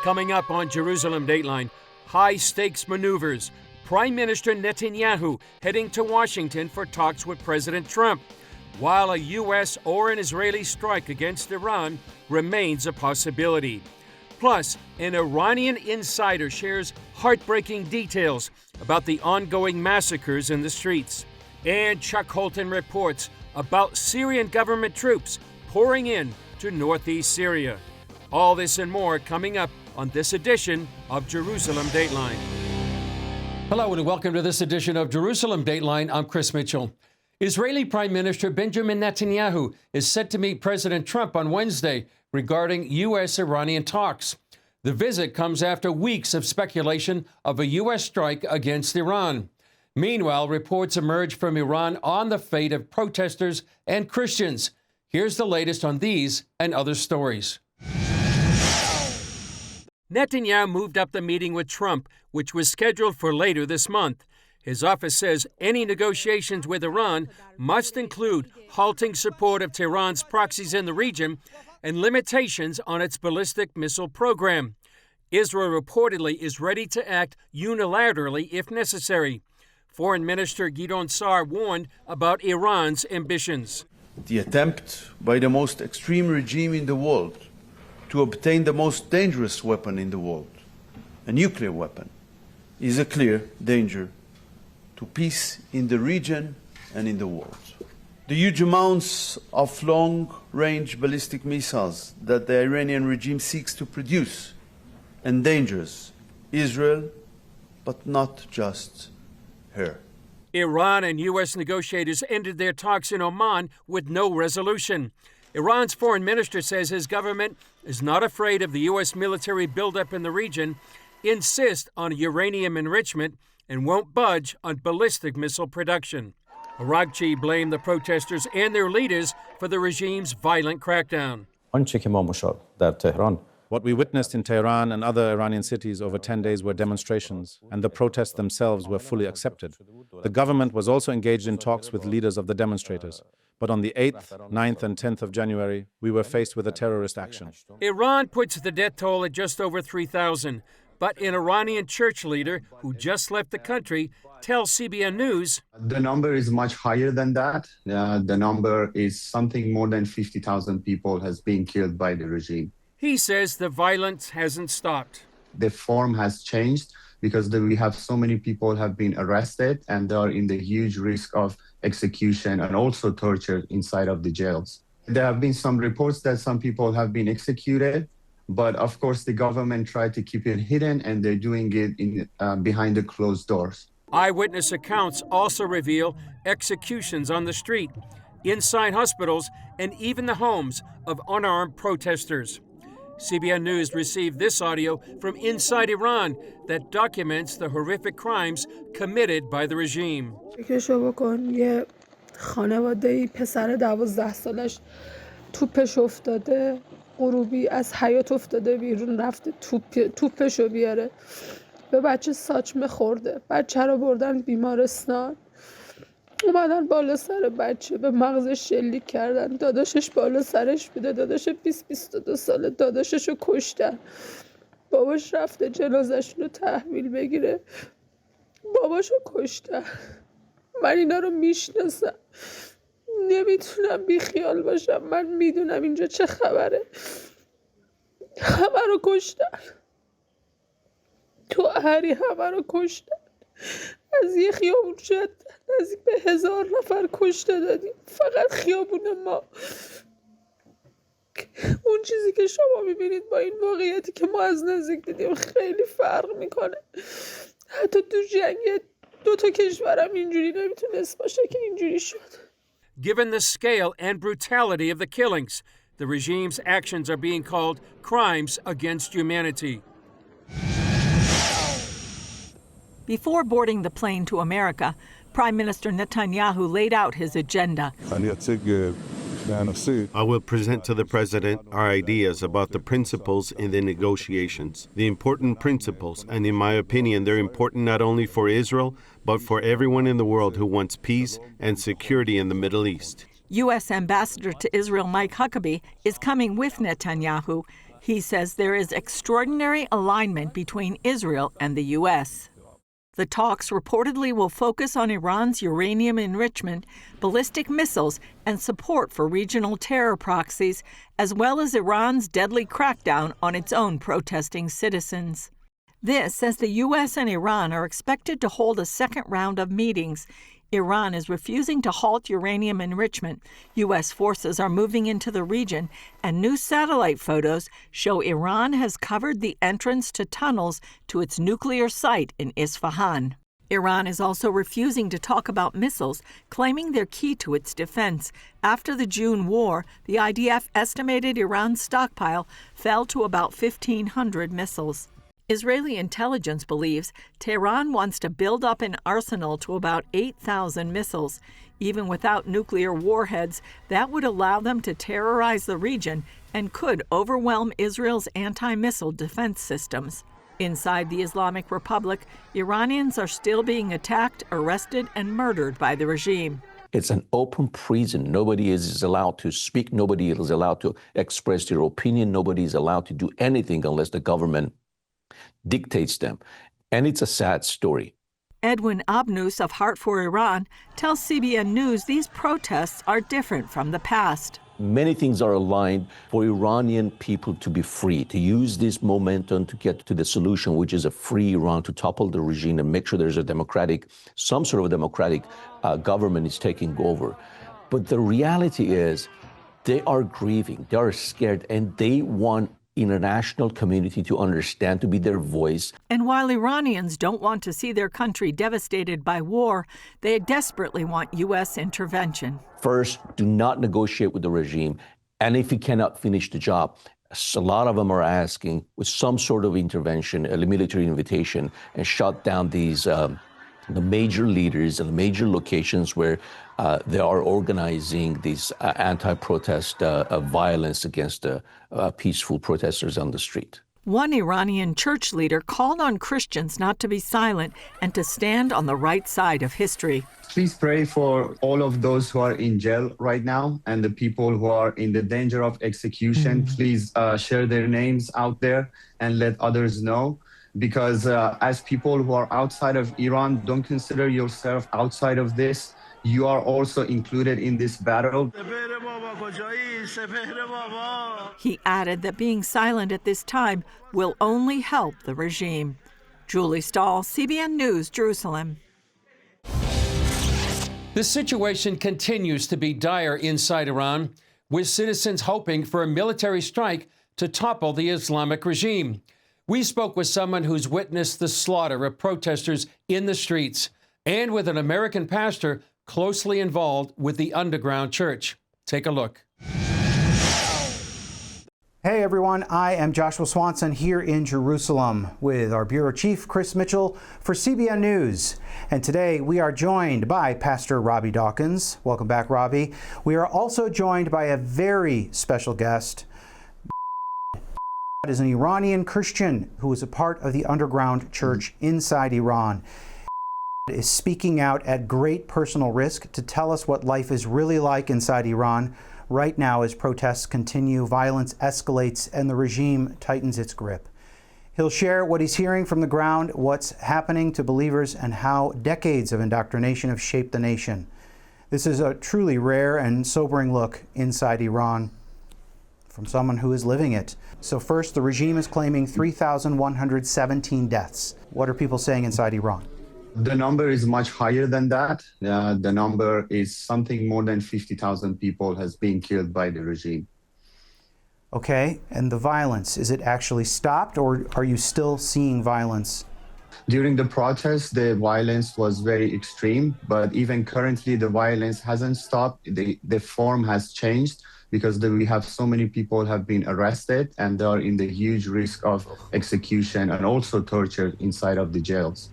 Coming up on Jerusalem Dateline, high-stakes maneuvers. Prime Minister Netanyahu heading to Washington for talks with President Trump, while a U.S. or an Israeli strike against Iran remains a possibility. Plus, an Iranian insider shares heartbreaking details about the ongoing massacres in the streets. And Chuck Holton reports about Syrian government troops pouring in to northeast Syria. All this and more coming up on this edition of Jerusalem Dateline. Hello and welcome to this edition of Jerusalem Dateline. I'm Chris Mitchell. Israeli Prime Minister Benjamin Netanyahu is set to meet President Trump on Wednesday regarding U.S.-Iranian talks. The visit comes after weeks of speculation of a U.S. strike against Iran. Meanwhile, reports emerge from Iran on the fate of protesters and Christians. Here's the latest on these and other stories. Netanyahu moved up the meeting with Trump, which was scheduled for later this month. His office says any negotiations with Iran must include halting support of Tehran's proxies in the region and limitations on its ballistic missile program. Israel reportedly is ready to act unilaterally if necessary. Foreign Minister Gideon Sa'ar warned about Iran's ambitions. The attempt by the most extreme regime in the world to obtain the most dangerous weapon in the world, a nuclear weapon, is a clear danger to peace in the region and in the world. The huge amounts of long-range ballistic missiles that the Iranian regime seeks to produce endangers Israel, but not just her. Iran and U.S. negotiators ended their talks in Oman with no resolution. Iran's foreign minister says his government is not afraid of the U.S. military buildup in the region, insists on uranium enrichment, and won't budge on ballistic missile production. Aragchi blamed the protesters and their leaders for the regime's violent crackdown. What we witnessed in Tehran and other Iranian cities over 10 days were demonstrations, and the protests themselves were fully accepted. The government was also engaged in talks with leaders of the demonstrators. But on the 8th, 9th, and 10th of January, we were faced with a terrorist action. Iran puts the death toll at just over 3,000. But an Iranian church leader who just left the country tells CBN News, the number is much higher than that. The number is something more than 50,000 people has been killed by the regime. He says the violence hasn't stopped. The form has changed because we have so many people have been arrested and they are in the huge risk of execution and also torture inside of the jails. There have been some reports that some people have been executed. But of course, the government tried to keep it hidden, and they're doing it behind the closed doors. Eyewitness accounts also reveal executions on the street, inside hospitals, and even the homes of unarmed protesters. CBN News received this audio from inside Iran that documents the horrific crimes committed by the regime. غروبی از حیاط افتاده بیرون رفته توپشو بیاره به بچه ساچمه خورده بچه رو بردن بیمارستان اومدن بالا سر بچه به مغزش شلیک کردن داداشش بالا سرش بوده داداش 20-22 ساله داداششو کشتن باباش رفته جنازه‌شون رو تحویل بگیره باباشو کشتن من اینا رو میشناسم نمیتونم بیخیال باشم من میدونم اینجا چه خبره همه رو کشتن تو هری همه رو کشتن از یه خیابون شد نزدیک به 1000 نفر کشته دادیم فقط خیابون ما اون چیزی که شما میبینید با این واقعیتی که ما از نزدیک دیدیم خیلی فرق میکنه حتی تو جنگ 2 کشورم اینجوری نمیتونست باشه که اینجوری شد. Given the scale and brutality of the killings, the regime's actions are being called crimes against humanity. Before boarding the plane to America, Prime Minister Netanyahu laid out his agenda. I will present to the President our ideas about the principles in the negotiations, the important principles, and in my opinion, they're important not only for Israel, but for everyone in the world who wants peace and security in the Middle East. U.S. Ambassador to Israel Mike Huckabee is coming with Netanyahu. He says there is extraordinary alignment between Israel and the U.S. The talks reportedly will focus on Iran's uranium enrichment, ballistic missiles, and support for regional terror proxies, as well as Iran's deadly crackdown on its own protesting citizens. This, as the U.S. and Iran are expected to hold a second round of meetings. Iran is refusing to halt uranium enrichment. U.S. forces are moving into the region, and new satellite photos show Iran has covered the entrance to tunnels to its nuclear site in Isfahan. Iran is also refusing to talk about missiles, claiming they're key to its defense. After the June war, the IDF estimated Iran's stockpile fell to about 1,500 missiles. Israeli intelligence believes Tehran wants to build up an arsenal to about 8,000 missiles. Even without nuclear warheads, that would allow them to terrorize the region and could overwhelm Israel's anti-missile defense systems. Inside the Islamic Republic, Iranians are still being attacked, arrested, and murdered by the regime. It's an open prison. Nobody is allowed to speak. Nobody is allowed to express their opinion. Nobody is allowed to do anything unless the government dictates them. And it's a sad story. Edwin Abnous of Heart for Iran tells CBN News these protests are different from the past. Many things are aligned for Iranian people to be free, to use this momentum to get to the solution, which is a free Iran, to topple the regime and make sure there's some sort of democratic government is taking over. But the reality is they are grieving, they are scared, and they want international community to understand, to be their voice. And while Iranians don't want to see their country devastated by war, they desperately want U.S. intervention. First, do not negotiate with the regime. And if you cannot finish the job, a lot of them are asking with some sort of intervention, a military invitation, and shut down these the major leaders and the major locations where they are organizing these anti-protest violence against peaceful protesters on the street. One Iranian church leader called on Christians not to be silent and to stand on the right side of history. Please pray for all of those who are in jail right now and the people who are in the danger of execution. Please share their names out there and let others know. Because as people who are outside of Iran, don't consider yourself outside of this. You are also included in this battle. He added that being silent at this time will only help the regime. Julie Stahl, CBN News, Jerusalem. The situation continues to be dire inside Iran, with citizens hoping for a military strike to topple the Islamic regime. We spoke with someone who's witnessed the slaughter of protesters in the streets and with an American pastor closely involved with the underground church. Take a look. Hey everyone, I am Joshua Swanson here in Jerusalem with our Bureau Chief, Chris Mitchell, for CBN News. And today we are joined by Pastor Robbie Dawkins. Welcome back, Robbie. We are also joined by a very special guest. Is an Iranian Christian who is a part of the underground church inside Iran. Is speaking out at great personal risk to tell us what life is really like inside Iran right now as protests continue, violence escalates, and the regime tightens its grip. He'll share what he's hearing from the ground, what's happening to believers, and how decades of indoctrination have shaped the nation. This is a truly rare and sobering look inside Iran from someone who is living it. So first, the regime is claiming 3,117 deaths. What are people saying inside Iran? The number is much higher than that. The number is something more than 50,000 people has been killed by the regime. Okay, and the violence, is it actually stopped, or are you still seeing violence? During the protests, the violence was very extreme, but even currently the violence hasn't stopped. The form has changed because we have so many people have been arrested and they are in the huge risk of execution and also torture inside of the jails.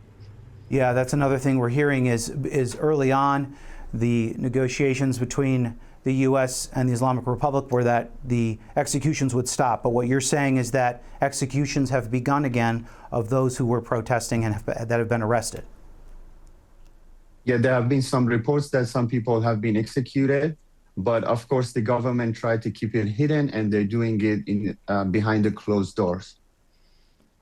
Yeah, that's another thing we're hearing is early on the negotiations between the U.S. and the Islamic Republic were that the executions would stop. But what you're saying is that executions have begun again of those who were protesting and that have been arrested. Yeah, there have been some reports that some people have been executed. But of course, the government tried to keep it hidden, and they're doing it behind the closed doors.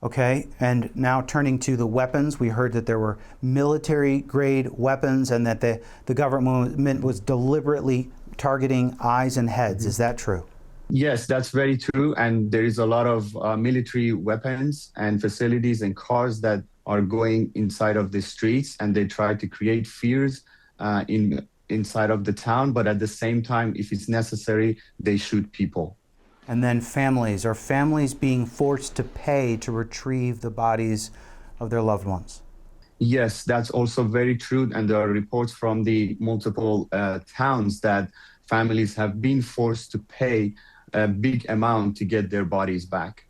Okay, and now turning to the weapons, we heard that there were military-grade weapons and that the government was deliberately targeting eyes and heads. Is that true? Yes, that's very true. And there is a lot of military weapons and facilities and cars that are going inside of the streets, and they try to create fears inside of the town. But at the same time, if it's necessary, they shoot people. And then families. Are families being forced to pay to retrieve the bodies of their loved ones? Yes, that's also very true. And there are reports from the multiple towns that families have been forced to pay a big amount to get their bodies back.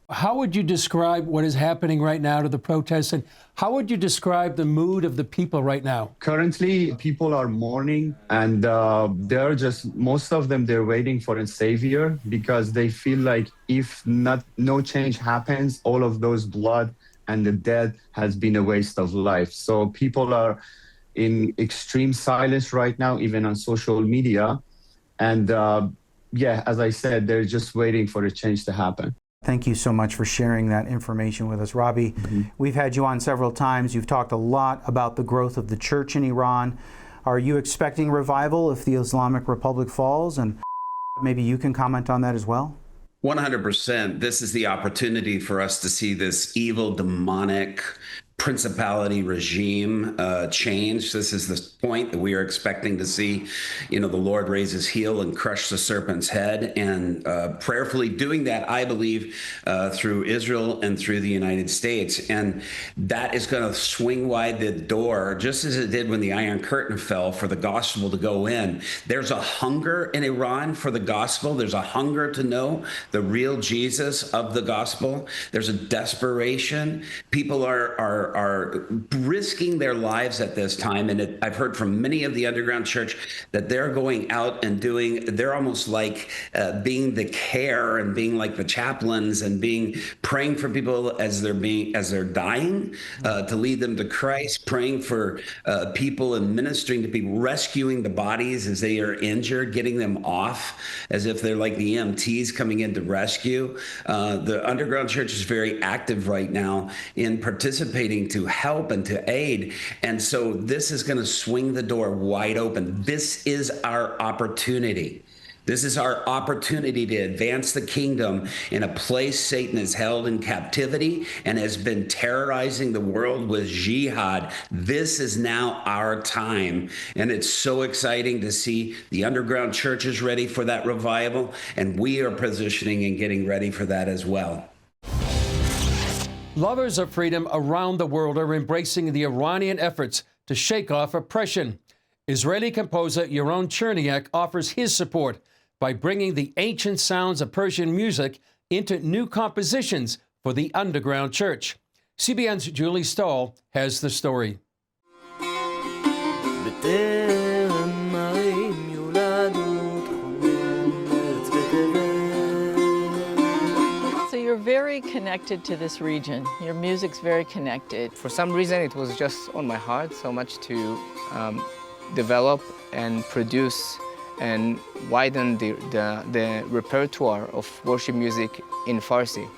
How would you describe what is happening right now to the protests, and how would you describe the mood of the people right now? Currently, people are mourning, and they're just, most of them, they're waiting for a savior, because they feel like if no change happens, all of those blood and the death has been a waste of life. So people are in extreme silence right now, even on social media. And yeah, as I said, they're just waiting for a change to happen. Thank you so much for sharing that information with us. Robbie, we've had you on several times. You've talked a lot about the growth of the church in Iran. Are you expecting revival if the Islamic Republic falls? And maybe you can comment on that as well? 100%. This is the opportunity for us to see this evil, demonic principality regime change. This is the point that we are expecting to see, the Lord raise his heel and crush the serpent's head, and prayerfully doing that, I believe, through Israel and through the United States. And that is going to swing wide the door, just as it did when the Iron Curtain fell, for the gospel to go in. There's a hunger in Iran for the gospel. There's a hunger to know the real Jesus of the gospel. There's a desperation. People are risking their lives at this time. And I've heard from many of the underground church that they're going out and they're almost like being the care and being like the chaplains and praying for people as they're dying, to lead them to Christ, praying for people and ministering to people, rescuing the bodies as they are injured, getting them off as if they're like the EMTs coming in to rescue. The underground church is very active right now in participating to help and to aid. And so this is going to swing the door wide open. This is our opportunity. This is our opportunity to advance the kingdom in a place Satan is held in captivity and has been terrorizing the world with jihad. This is now our time. And it's so exciting to see the underground churches ready for that revival. And we are positioning and getting ready for that as well. Lovers of freedom around the world are embracing the Iranian efforts to shake off oppression. Israeli composer Yaron Cherniak offers his support by bringing the ancient sounds of Persian music into new compositions for the underground church. CBN's Julie Stahl has the story. You're very connected to this region. Your music's very connected. For some reason, it was just on my heart so much to develop and produce and widen the repertoire of worship music in Farsi,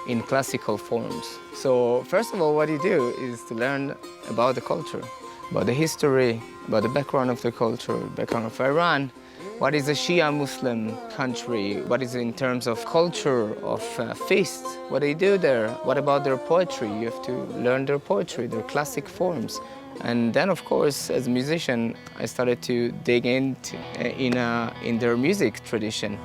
in classical forms. So first of all, what you do is to learn about the culture, about the history, about the background of the culture, background of Iran. What is a Shia Muslim country? What is in terms of culture, of feasts? What do they do there? What about their poetry? You have to learn their poetry, their classic forms. And then, of course, as a musician, I started to dig in their music tradition.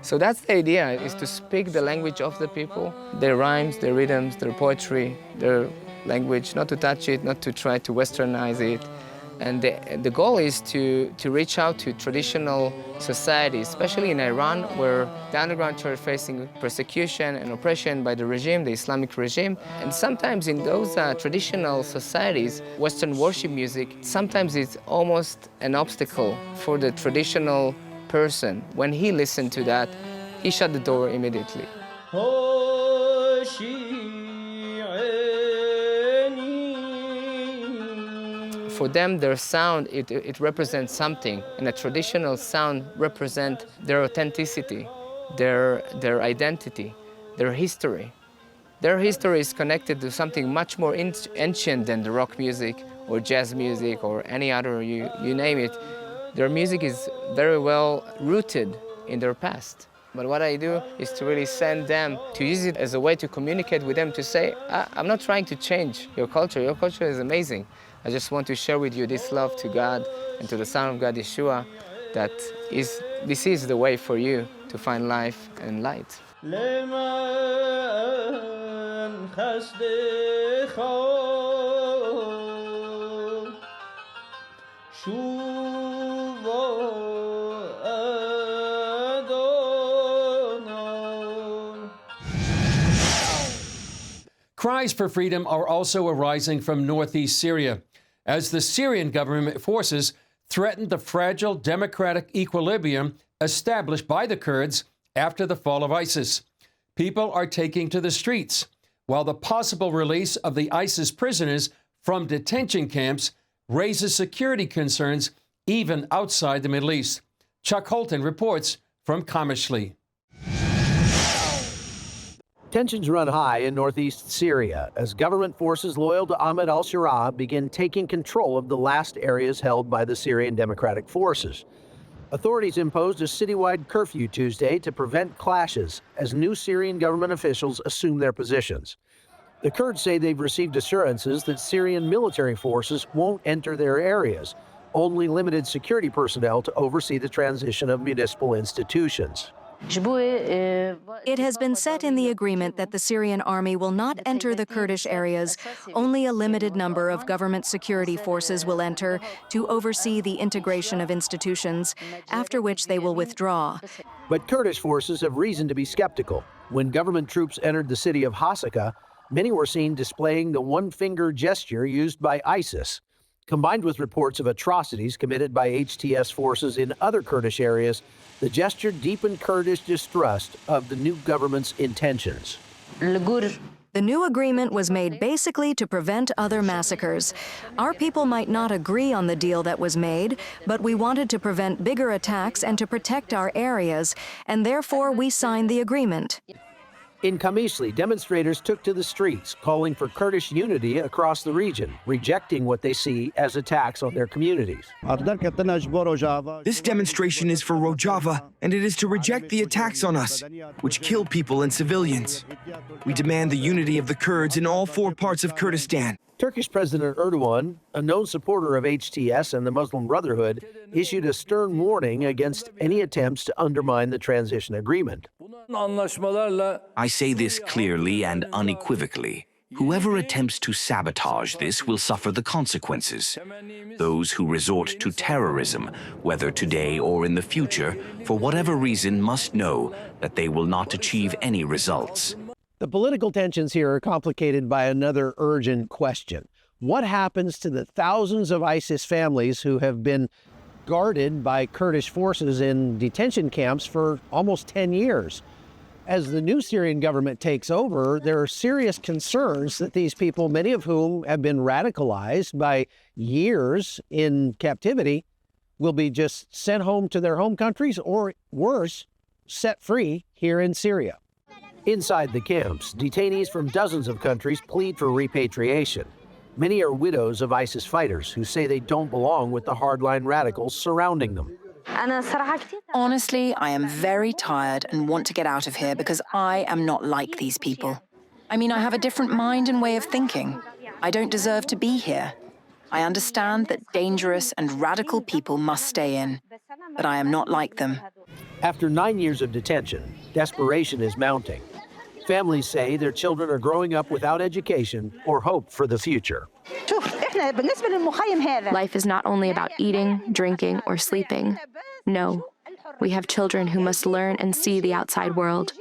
So that's the idea, is to speak the language of the people, their rhymes, their rhythms, their poetry, their language, not to touch it, not to try to westernize it. And the goal is to reach out to traditional societies, especially in Iran, where the underground church is facing persecution and oppression by the regime, the Islamic regime. And sometimes in those traditional societies, Western worship music, sometimes it's almost an obstacle for the traditional person. When he listened to that, he shut the door immediately. For them, their sound, it represents something, and a traditional sound represents their authenticity, their identity, their history. Their history is connected to something much more ancient than the rock music or jazz music or any other, you name it. Their music is very well rooted in their past. But what I do is to really send them, to use it as a way to communicate with them, to say, I'm not trying to change your culture is amazing. I just want to share with you this love to God and to the Son of God, Yeshua, that this is the way for you to find life and light. Cries for freedom are also arising from northeast Syria, as the Syrian government forces threaten the fragile democratic equilibrium established by the Kurds after the fall of ISIS. People are taking to the streets, while the possible release of the ISIS prisoners from detention camps raises security concerns even outside the Middle East. Chuck Holton reports from Kamishli. Tensions run high in northeast Syria as government forces loyal to Ahmed al-Sharaa begin taking control of the last areas held by the Syrian Democratic Forces. Authorities imposed a citywide curfew Tuesday to prevent clashes as new Syrian government officials assume their positions. The Kurds say they've received assurances that Syrian military forces won't enter their areas, only limited security personnel to oversee the transition of municipal institutions. It has been set in the agreement that the Syrian army will not enter the Kurdish areas. Only a limited number of government security forces will enter to oversee the integration of institutions, after which they will withdraw. But Kurdish forces have reason to be skeptical. When government troops entered the city of Hasaka, many were seen displaying the one-finger gesture used by ISIS. Combined with reports of atrocities committed by HTS forces in other Kurdish areas, the gesture deepened Kurdish distrust of the new government's intentions. The new agreement was made basically to prevent other massacres. Our people might not agree on the deal that was made, but we wanted to prevent bigger attacks and to protect our areas, and therefore we signed the agreement. In Kamishli, demonstrators took to the streets, calling for Kurdish unity across the region, rejecting what they see as attacks on their communities. This demonstration is for Rojava, and it is to reject the attacks on us, which kill people and civilians. We demand the unity of the Kurds in all 4 parts of Kurdistan. Turkish President Erdogan, a known supporter of HTS and the Muslim Brotherhood, issued a stern warning against any attempts to undermine the transition agreement. I say this clearly and unequivocally. Whoever attempts to sabotage this will suffer the consequences. Those who resort to terrorism, whether today or in the future, for whatever reason, must know that they will not achieve any results. The political tensions here are complicated by another urgent question. What happens to the thousands of ISIS families who have been guarded by Kurdish forces in detention camps for almost 10 years? As the new Syrian government takes over, there are serious concerns that these people, many of whom have been radicalized by years in captivity, will be just sent home to their home countries or, worse, set free here in Syria. Inside the camps, detainees from dozens of countries plead for repatriation. Many are widows of ISIS fighters who say they don't belong with the hardline radicals surrounding them. Honestly, I am very tired and want to get out of here because I am not like these people. I mean, I have a different mind and way of thinking. I don't deserve to be here. I understand that dangerous and radical people must stay in, but I am not like them. After 9 years of detention, desperation is mounting. Families say their children are growing up without education or hope for the future. Life is not only about eating, drinking, or sleeping. No, we have children who must learn and see the outside world.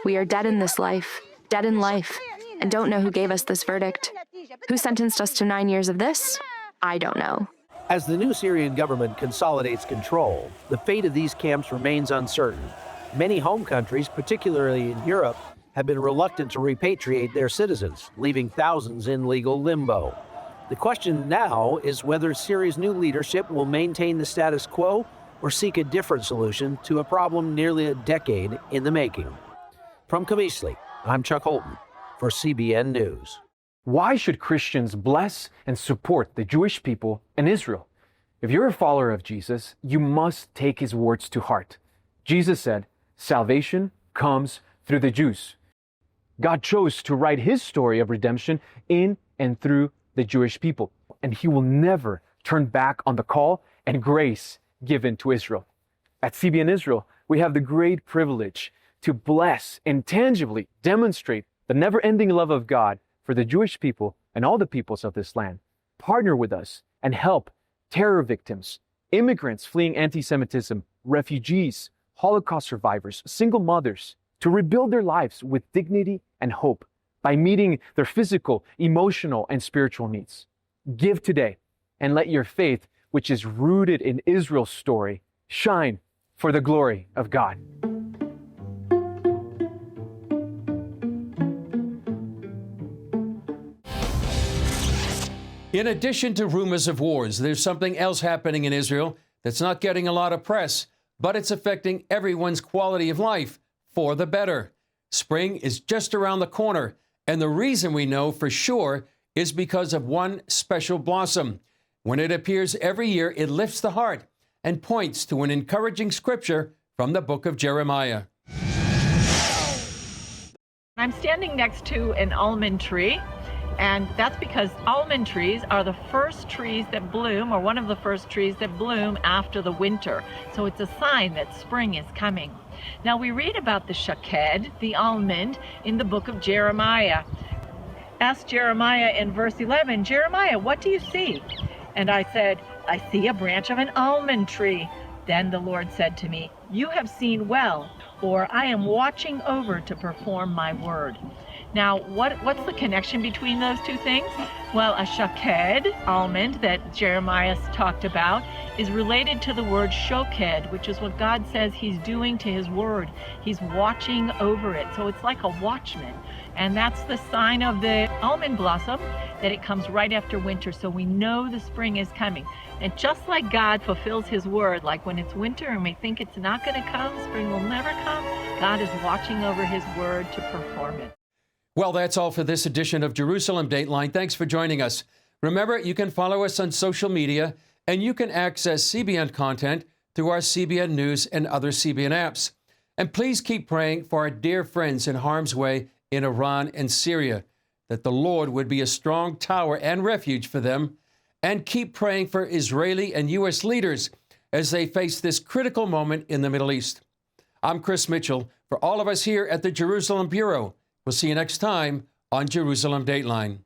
We are dead in this life, dead in life, and don't know who gave us this verdict. Who sentenced us to 9 years of this? I don't know. As the new Syrian government consolidates control, the fate of these camps remains uncertain. Many home countries, particularly in Europe, have been reluctant to repatriate their citizens, leaving thousands in legal limbo. The question now is whether Syria's new leadership will maintain the status quo or seek a different solution to a problem nearly a decade in the making. From Qamishli, I'm Chuck Holton for CBN News. Why should Christians bless and support the Jewish people and Israel? If you're a follower of Jesus, you must take his words to heart. Jesus said, "Salvation comes through the Jews." God chose to write his story of redemption in and through the Jewish people, and he will never turn back on the call and grace given to Israel. At CBN Israel, we have the great privilege to bless and tangibly demonstrate the never-ending love of God for the Jewish people and all the peoples of this land. Partner with us and help terror victims, immigrants fleeing anti-Semitism, refugees, Holocaust survivors, single mothers, to rebuild their lives with dignity and hope by meeting their physical, emotional, and spiritual needs. Give today and let your faith, which is rooted in Israel's story, shine for the glory of God. In addition to rumors of wars, there's something else happening in Israel that's not getting a lot of press, but it's affecting everyone's quality of life for the better. Spring is just around the corner, and the reason we know for sure is because of one special blossom. When it appears every year, it lifts the heart and points to an encouraging scripture from the book of Jeremiah. I'm standing next to an almond tree, and that's because almond trees are the first trees that bloom, or one of the first trees that bloom after the winter. So it's a sign that spring is coming. Now we read about the shaked, the almond, in the book of Jeremiah. Asked Jeremiah in verse 11, "Jeremiah, what do you see?" And I said, "I see a branch of an almond tree." Then the Lord said to me, "You have seen well, or I am watching over to perform my word." Now, what's the connection between those two things? Well, a shaked, almond, that Jeremiah talked about, is related to the word shoked, which is what God says he's doing to his word. He's watching over it. So it's like a watchman. And that's the sign of the almond blossom, that it comes right after winter. So we know the spring is coming. And just like God fulfills his word, like when it's winter and we think it's not going to come, spring will never come, God is watching over his word to perform it. Well, that's all for this edition of Jerusalem Dateline. Thanks for joining us. Remember, you can follow us on social media, and you can access CBN content through our CBN News and other CBN apps. And please keep praying for our dear friends in harm's way in Iran and Syria, that the Lord would be a strong tower and refuge for them. And keep praying for Israeli and U.S. leaders as they face this critical moment in the Middle East. I'm Chris Mitchell. For all of us here at the Jerusalem Bureau, we'll see you next time on Jerusalem Dateline.